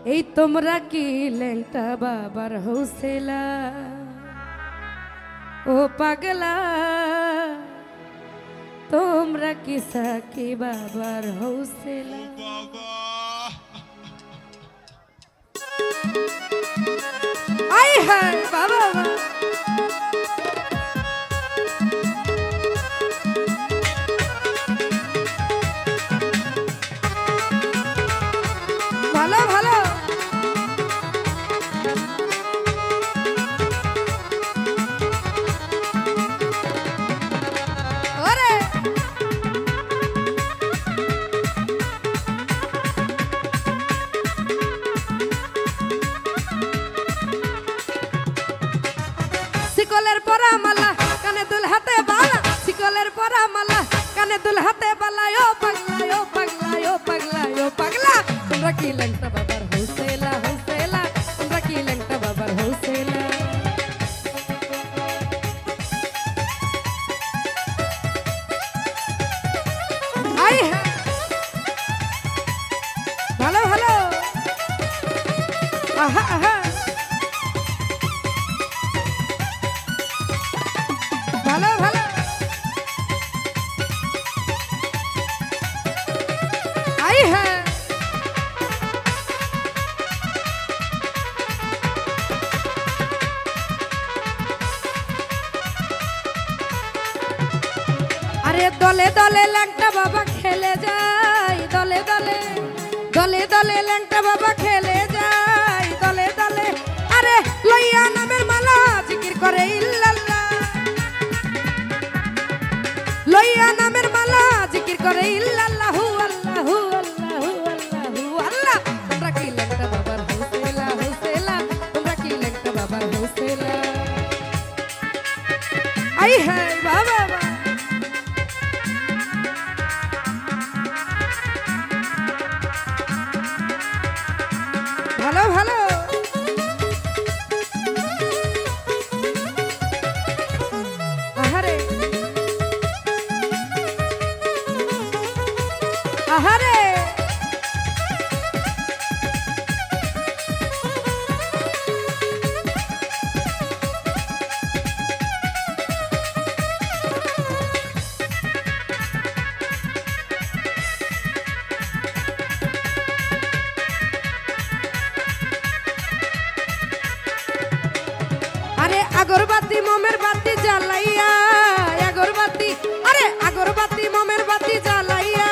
এই তোমরা কি ল্যাংটা বাবার হৌসেলা ও পাগলা তোমরা কি সাকি বাবার হৌসেলা আই হায় বাবা ভালো ভালো ওরে শিকলের পরা মালা কানে দুল হাতে বালা শিকলের পরা মালা কানে দুল হাতে বালা ও পাগলা ও পাগলা ও পাগলা ও পাগলা তোমরা কি ল্যাংটা বাবার হৌসেলা হৌসেলা তোমরা কি ল্যাংটা বাবার হৌসেলা আই হ্যাঁ ভালো ভালো আহা আহা ভালো ভালো আই হ্যাঁ আরে দলে দলে ল্যাংটা বাবা খেলে যায় দলে দলে দলে দলে ল্যাংটা বাবা খেলে যায় দলে দলে আরে লইয়া নামের মালা জিকির করে ইল্লাল্লাহ লইয়া নামের মালা জিকির করে ইল্লাল্লাহু আল্লাহু আল্লাহু আল্লাহু আল্লাহ তোমরা কি ল্যাংটা বাবার হৌসেলা হৌসেলা তোমরা কি ল্যাংটা বাবার হৌসেলা আই হায় বাবা ভালো ভালো আহারে আহারে আগরবাতি মোমের বাতি জ্বালাইয়া আগরবাতি আরে আগরবাতি মোমের বাতি জ্বালাইয়া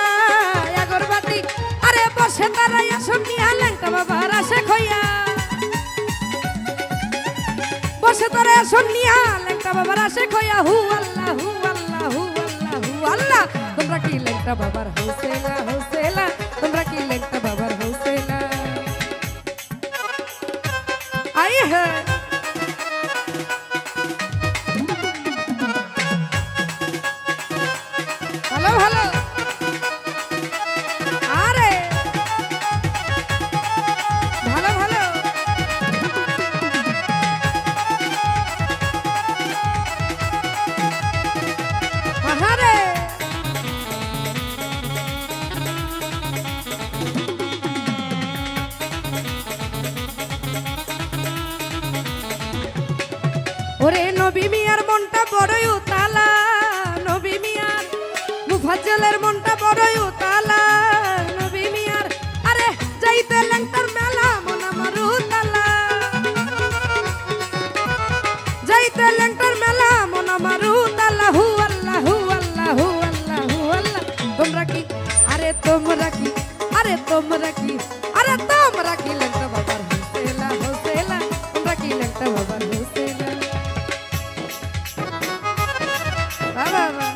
আগরবাতি আরে বসে তারাইয়া শুনিয়া ল্যাংটা বাবার আসে খইয়া বসে তারা শুনিয়া ল্যাংটা বাবার আসে খইয়া হু আল্লাহ হু আল্লাহ হু আল্লাহ হু আল্লাহ তোমরা কি ল্যাংটা বাবার হৌসেলা হৌসেলা তোমরা কি ল্যাংটা বাবার হৌসেলা আই হ্যাঁ ভালো ভালো আরে ভালো ভালো আহারে ওরে নবী মিয়ার মনটা বড়ই উতালা নবী মিয়ার মুফাজ্জলের মনটা বড়ই উতালা নবী মিয়ার আরে যাইতে ল্যাংটার মেলা মন আমার উতালা যাইতে ল্যাংটার মেলা মন আমার উতালা হু আল্লাহ হু আল্লাহ হু আল্লাহ হু আল্লাহ তোমরা কি আরে তোমরা কি আরে তোমরা কি আরে তোমরা কি ল্যাংটা বাবার হৌসেলা হৌসেলা তোমরা কি ল্যাংটা বাবার হৌসেলা বাবা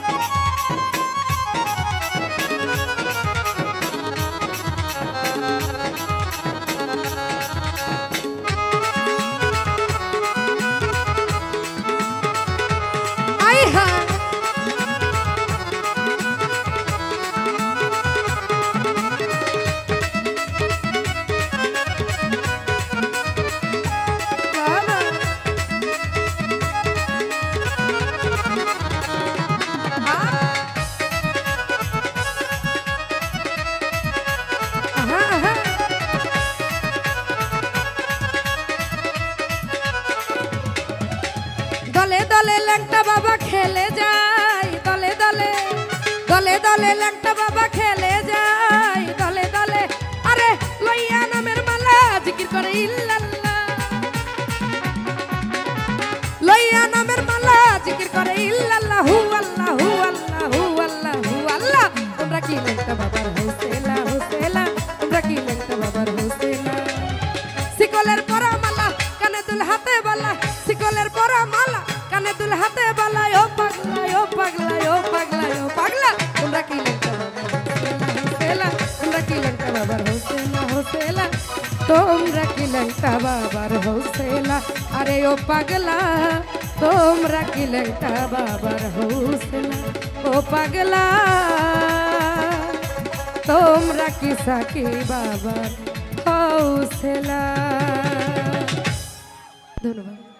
ল্যাংটা বাবা খেলে যায় দলে দলে, দলে দলে ল্যাংটা বাবা খেলে যায় দলে দলে। আরে লইয়া নামের মালা জিকির করে ইল্লাল্লাহ, লইয়া নামের মালা জিকির করে ইল্লাল্লাহ হু আল্লাহ হু আল্লাহ হু আল্লাহ হু আল্লাহ। তোমরা কি ল্যাংটা বাবার হোসেলা হোসেলা, তোমরা কি ল্যাংটা বাবার হোসেলা। শিকলের পরা মালা কানে দুল হাতে বালা, শিকলের পরা মালা কানে দুল হাতে বালা। ও পাগলা ও পাগলা ও পাগলা ও পাগলা, তোমরা কি ল্যাংটা বাবার হোসেলা, তোমরা কি ল্যাংটা বাবার হোসেলা হোসেলা, তোমরা কি ল্যাংটা বাবার হোসেলা। আরে ও পাগলা তোমরা কি ল্যাংটা বাবার হোসেলা, ও পাগলা তোমরা কি সাকি বাবার হোসেলা। ধন্যবাদ।